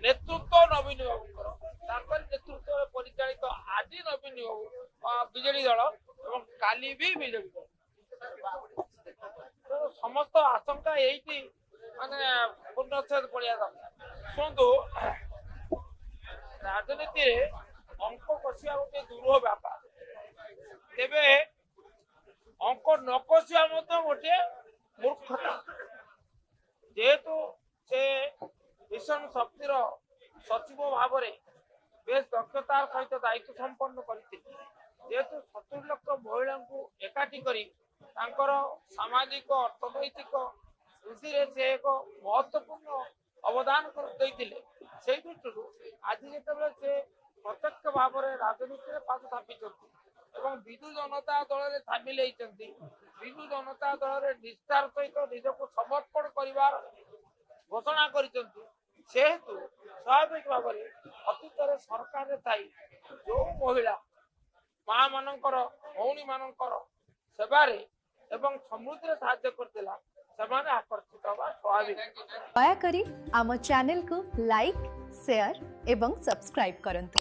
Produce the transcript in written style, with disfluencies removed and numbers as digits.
नेतृत्व नवीन बाबू नेतृत्व परिचालित आज नवीन बाबू विजेडी दल और काली भी विजेडी दल समस्त आशंका यही माने पूर्णच्छेद पड़िया दरकार शुणु राजनीति अंक कषिया गोटे दूर व्यापार तेरे अंक न कषिया गोटे मूर्खता जेहेतु से मिशन शक्तिर सचिव भाव में बेस दक्षतार सहित दायित्व संपन्न करते जेहेतु 70 लाख महिला एकाठी कर सामाजिक अर्थनैतिक वृद्धि से एक महत्वपूर्ण अवदान दृष्टि आज जिते से प्रत्यक्ष भाव में राजनीति पाद थापी विजु जनता दल में सामिल होती विजु जनता दल में निष्ठार सहित निजक समर्पण कर घोषणा करेतु स्वाभाविक भाव में अतीत सरकार थी जो महिला माँ मानकर भौणी मानकर सेवारे एवं समृद्धि साहाय्य करथिला सेमाने आकर्षित हवा स्वाभाविक। दया करी आम चैनल को लाइक शेयर एवं सब्सक्राइब करंतु।